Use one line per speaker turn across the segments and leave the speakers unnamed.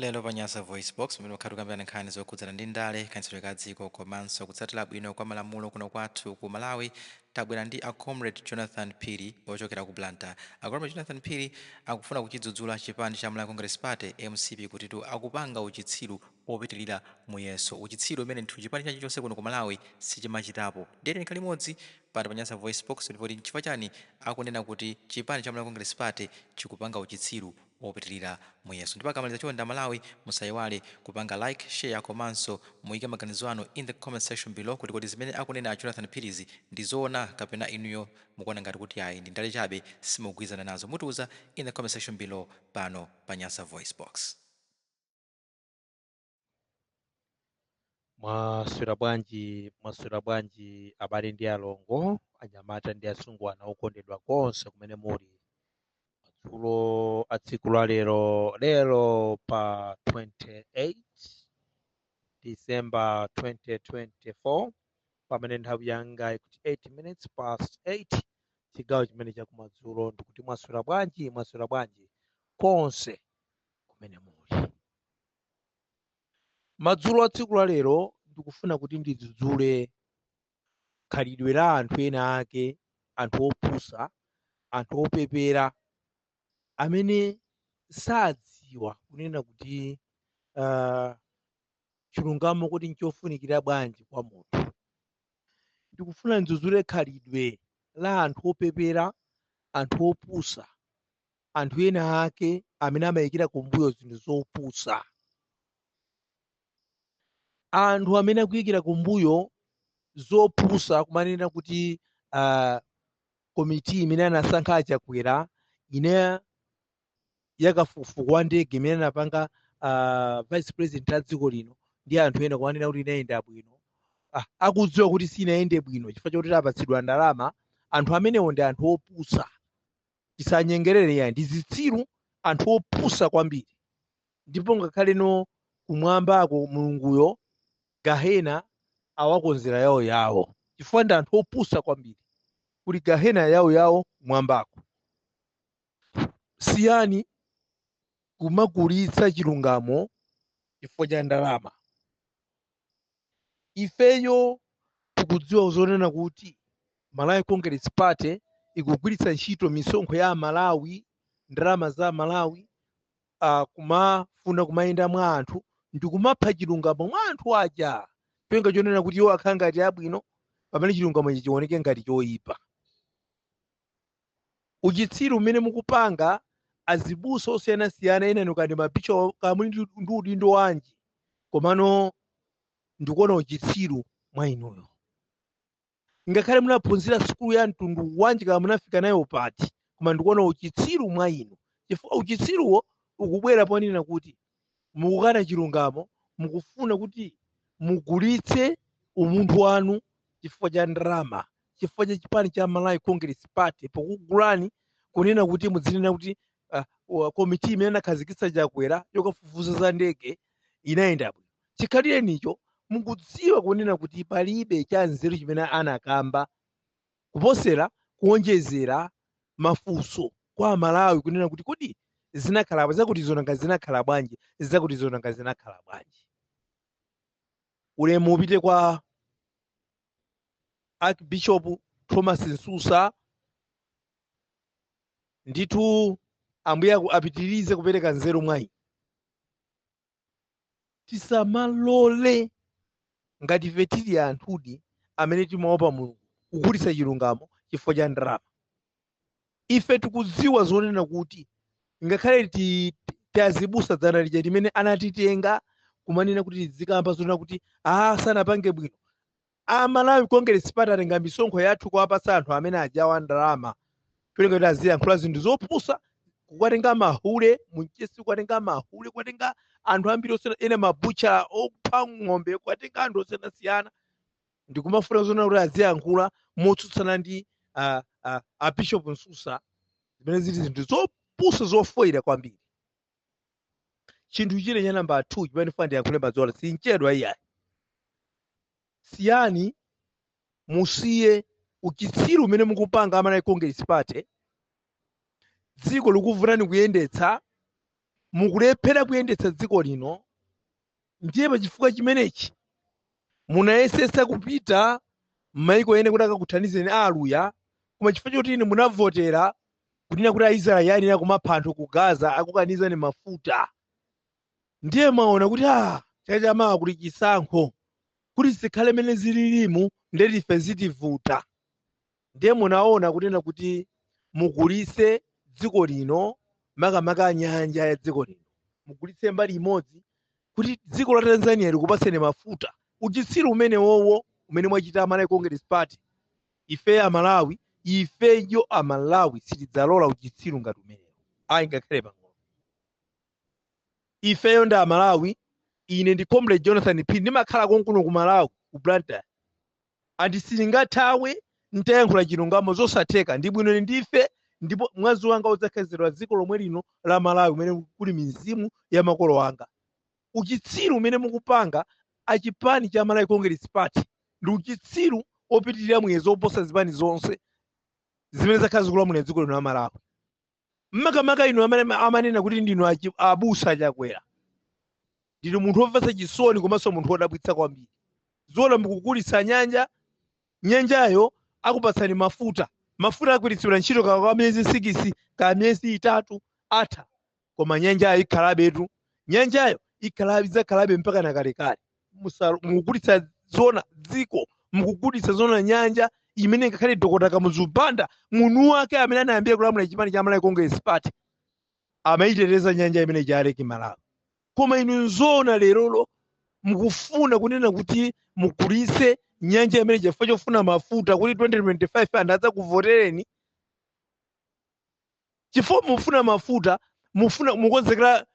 Lelo panyasa voice box mmene ukhatukambirana nkhani zokhudzana ndi ndale kanitsidwe ka dziko komanso kutsatira bwino kwa malamulo kuno kwathu ku Malawi. Tabwera ndi a Comrade Jonathan Phiri ochokera ku Blantyre. A Comrade Jonathan Phiri akufuna kuchidzudzula chipani cha Malawi Congress Party MCP kutitu akupanga uchitsiru opitirira muyeso. Uchitsiru umene nthu chipani chachonse kuno ku Malawi sichimachitapo. Ndiyeni nkhani imodzi pano panyasa voice box ndipo chifukwa chani akunena kuti chipani cha Malawi Congress Party chikupanga uchitsiru opitirira muyeso. Ndipo akamaliza chonda Malawi musayiwale kupanga like, share komanso muyike maganizo anu in the comment section below kuti kodi zimene akunena a Jonathan Phiri ndi zoona kapena inuyo mukuona ngati kuti ayi ndi ndale chabe simugwirizana nazo. Mutiuza in the comment section below pano panyasa voice box.
Mwaswera bwanji abale ndi alongo anyamata ndi asungwana okondedwa konse kumene muli madzulo a tsiku la lero pa 28 December 2024 pamene nthawi yanga ikuti 8 minutes past 8 chigawo chimene chakumadzulo ndikuti mwaswera bwanji konse kumene muli. Madzulo a tsiku la lero ndikufuna kuti ndidzudzule khalidwe la anthu ena ake, anthu opusa, anthu opepera amene sadziwa kunena kuti chilungamo kuti nchofunikira bwanji kwa munthu. Ndikufuna ndidzudzule khalidwe la anthu opepera, anthu opusa, anthu ena ake amene amayikira kumbuyo zinthu zopusa. Anthu amene akuyikira kumbuyo zopusa kumanena kuti komiti imene anasankha achakwera ine yakafukufuku wa ndege imene anapanga vice president a dziko lino ndi anthu ena kumanena kuti inayenda bwino, akudziwa kuti sinayende bwino chifukwa chokuti apatsidwa ndalama. Anthu amenewo ndi anthu opusa, tisanyengerere yani ndi zitsiru, anthu opusa kwambiri. Ndipo ngakhale no kumwambako mulunguyo gahena awakonzera yawo chifukwa ndi anthu opusa kwambiri kuti gahena yawo mwambako. Siyani kumagulitsa chilungamo chifukwa cha ndalama. Ifeyo tikudziwa zonena kuti Malawi Congress Party ikugwiritsa ntchito misonkho ya Malawi, ndalama za Malawi kumafuna kumayenda mwa anthu ndi kumapha chilungamo mwa anthu aja. Penga chonena kuti iwo akhala ngati abwino pamene chilungamo ichi chioneke ngati choyipa. Uchitsiru umene mukupanga azibusa osiyanasiyana ena nokandi mabicho kamuli ndi udindo wanji komano ndikuona uchitsiru mwa inuyo. Ngakhale munaphunzira sukulu ya mtundu wanji kama munafika nayo pati koma ndikuona uchitsiru mwa inu chifukwa uchitsiruwo ukubwera ponena kuti mukukana chilungamo, mukufuna kuti mugulitse umunthu wanu chifukwa cha ndalama, chifukwa cha chipani cha Malawi Congress Party pokugulani kunena kuti mudzinena kuti komiti imene anakhazikitsa chakwera yokafufuza za ndege inayenda bwino. Chikhalire nicho mukudziwa kunena kuti palibe cha nzeru chimene anakamba kuposera kuonjezera mafunso kwa Malawi kunena kuti kodi zinakhala zakuti zonanga zinakhala bwanji, zakuti zonanga zinakhala bwanji. Ulemu upite kwa Archbishop Thomas Nsusa, ndithu ambuye apitirize kupereka nzeru mwa inu. Tisamalole ngati ife tili anthudi amene timaopa Mulungu kugulitsa chilungamo chifukwa cha ndalama. Ife tikudziwa zonena kuti ngakhale tiazibusa dzana lija limene anatitenga kumanena kuti tizikamba zonena kuti sanapange bwino. Malawi Congress Party atenga misonkho yathu kuwapatsa anthu amene ajawa ndalama. Kulenga kuti aziyankhula zinthu zopusa, kukatenga mahule munchesi, kukatenga mahule, kukatenga anthu ambiri osiyana ena mabucha opha ng'ombe, kukatenga anthu osiyanasiyana ndikumafuna zonena kuti aziyankhula motsutsana ndi Bishop Nsusa zimene zili zinthu zopusa zofoira kwambiri. Chinthu chine cha namba 2 chimene fandi yankhule madzola sinchedwa iyayi. Siyani musiye uchitsiru umene mukupanga Malawi Congress Party, dziko likuvutani kuyendetsa mukulephera kuyendetsa dziko lino, ndiye pa chifukwa chimenechi munayesesa kupita m'mayiko ene kuti akakuthandizeni aluya, koma chifukwa choti ine munavotera kunena kuti Aisraeli ayenera kumapha anthu ku Gaza akukanizani mafuta, ndiye mwaona kuti chaka chamawa kuli chisankho kuti zikhale mene zililimu ndeti ife zitivuta. Ndiye munaona kunena kuti mugulitse dziko lino, makamaka nyanja ya dziko lino mugulitse mbali imodzi kuti dziko la Tanzania likupaseni mafuta. Uchitsiru umene wowo umene mwachita Malawi Congress Party, ife Amalawi, ifeyo Amalawi sitidzalola uchitsiru ngati umenewo. Ngakhale pang'ono. Ifeyo ndi Amalawi, ine ndi Comrade Jonathan Phiri ndimakhala konkuno ku Malawi ku Blantyre. Andi silingathawe ntayankhula chilungamo zosatheka ndi bwino ndife, ndipo mwazi wanga udzakhazidwa dziko lomwe lino la Malawi umene kuli mizimu ya makolo anga. Uchitsiru umene mukupanga achipani cha Malawi Congress Party ndi uchitsiru opitirira mwezi oposa zipani zonse zimene zakhala zikulamulira dziko lino la Malawi. Makamaka inu amanena kuti ndinu abusa achakwera, ndinu munthu womvetsa chisoni komanso munthu wodabwitsa kwambiri. Zoona mukugulitsa nyanjayo akupatsani mafuta agwiritsidwa ntchito kwa miyezi 6 ka miyezi 3 atha, koma nyanjayo ikhalabetu, nyanjayo idzakhalabe mpaka na kalekale. Mukugulitsa zona dziko, mukugulitsa zona nyanja imene ngakhale Dr. Kamuzu Banda munthu wake amene anayambira kulamula chipani cha Malawi Congress Party amayiteteza nyanja imene ijaleki Malawi. Koma inu zona lerolo mukufuna kunena kuti mugulitse nyanja imene chifukwa chofuna mafuta kuti 2025 anthu adzakuvotereni. Chifukwa mufuna mafuta, mukonzekera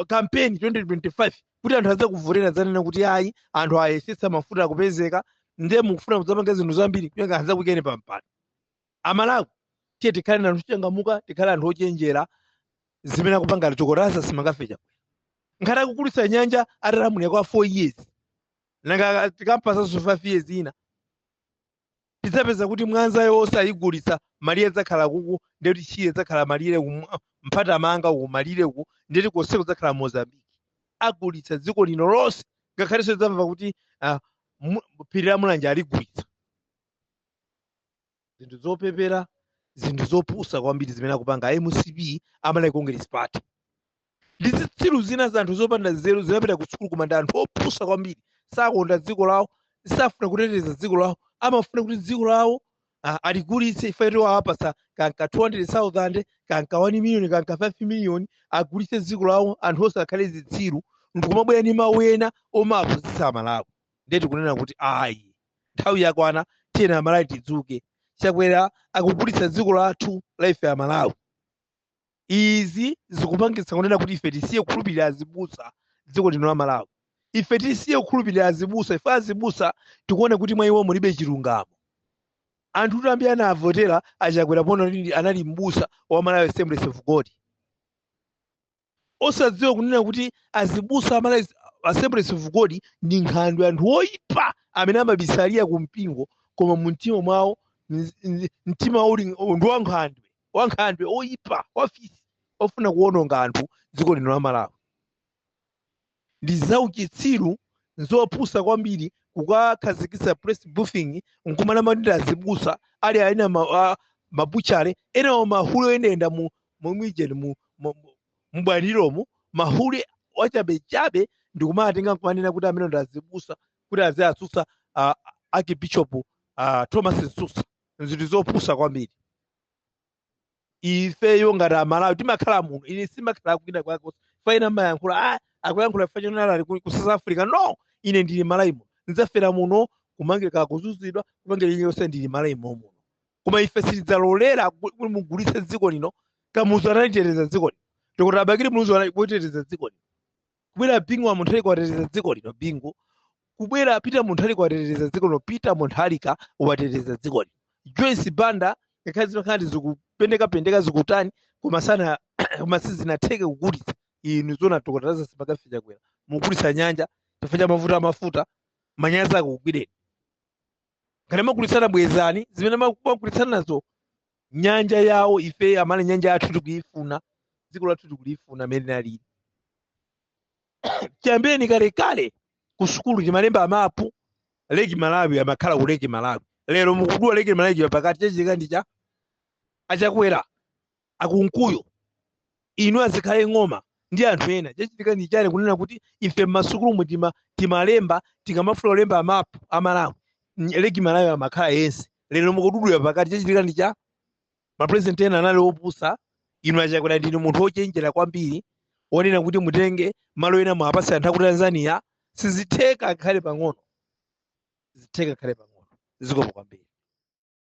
kampeni 2025 kuti anthu adzakuvotereni adzanena kuti ayi anthu ayesetsa mafuta akupezeka, ndiye mukufuna kudzapanga zinthu zambiri kuti adzakuyikeni pampando. Amalawi tiye tikhale na anthu ochangamuka, tikhale anthu ochenjera, zimene akupanga chokoraza simangafecha. Nkhati akugulitsa nyanja atalamulira kwa 4 years, nanga tikampasa 5 years ina tidzapeza kuti mwanzayo osayigulitsa malire adzakhala kuku, ndeti chiye adzakhala malire mpata manga uku malire uku, ndeti konse kudzakhala Mozambique. Agulitsa dziko lino lonse, ngakhalenso tidzamva kuti phiri la Mulanje aligulitsa. Zinthu zopepera, zinthu zopusa kwambiri zimene akupanga MCP Malawi Congress Party. Ndi zitsiru zina za anthu zopanda nzeru zinapita kusukulu kumanda anthu opusa kwambiri, sakonda dziko lawo, safuna kuteteza dziko lawo, amafuna kuti dziko lawo aligulitse. Ifeyo awapasa kanka 200,000, kanka 1 million, kanka 5 million, agulitse dziko lawo, anthu osakhale zitsiru, ndikumabwera ndi mawu ena omaphunzitsa Amalawi. Ndeti kunena kuti ayi nthawi yakwana tiyena Amalawi tidzuke, chakwera akugulitsa dziko lathu la ife Amalawi. Izi zikupangitsa kunena kuti ife tisiye kukhulupirira azibusa dziko lino la Malawi. Ife tisiye kukhulupirira azibusa, ife azibusa tikuone kuti mwa iwo mulibe chilungamo. Anthu kuti ambiri anavotera achakwera pona kuti anali mbusa wa Malawi Assemblies of God. Osadziwa kunena kuti azibusa Malawi Assemblies of God ndi nkhandwe anthu oyipa amene amabisalira ku mpingo, koma mumtima mwawo mtima uli ndi wankhandwe oyipa ofisi ofuna kuwononga anthu dziko lino la Malawi. Ndi zauchitsiru zopusa kwambiri kukakhazikitsa press briefing nkumana madinda azibusa ali aina mabuchale ena mahule oyendayenda mu mwijeni mbwaniromu, mahule wachabechabe ndikumatenga nkumanena kuti amene ndi azibusa kuti aziatsutsa Archbishop Thomas Susa. Zinthu zopusa kwambiri. Ifeyo ngati Amalawi timakhala muno, ine simakhala kwina kwako faina mayankhula akuyankhula fachonala ali ku South Africa. No, ine ndili Malawi muno, ndidzafera muno kumangika kuzuzidwa kupangira yonse ndili Malawi muno. Koma ife sitidzalolera mugulitse dziko lino. Kamuzu analiteteza dziko lino, Dr. Abakiri Muluzi anateteza dziko lino, kubwera Bingu wa Muntharika wateteza dziko lino, Bingu kubwera Peter Muntharika wateteza dziko lino, Peter Muntharika wateteza dziko lino, Joyce Banda ngakhale zimakhala zikupendeka zikutani koma sana koma sizinatheke kugulitsa. Inu zona tokotaza simakafika kwera mugulitsa nyanja chifukwa mafuta manyazi akugwireni. Ngati magulitsana bwezani zimene magulitsana nazo nyanja yawo, ife amale nyanja yathu tikuyifuna, dziko lathu tikulifuna amene linalili. Chiyambireni kalekale ku sukulu timalemba amapu Leki Malawi amakhala ku Leki Malawi. Lero mukudula Leki Malawi pakati chachitika ndi cha achakwera akunkuyo inu azikhale ng'oma ndi anthu ena chachitika ndi chani kunena kuti ife m'masukulu timalemba tikamafuna kulemba amapu amalawi Leki Malawi amakhala yense. Lero mukududula pakati chachitika ndi cha mapresident ena anali opusa inu achakwera ndinu munthu ochenjera kwambiri onena kuti mutenge malo ena mwapasi anthu aku Tanzania sizitheka khale pang'ono. Zitheka khale pang'ono. Zikomo kwambiri.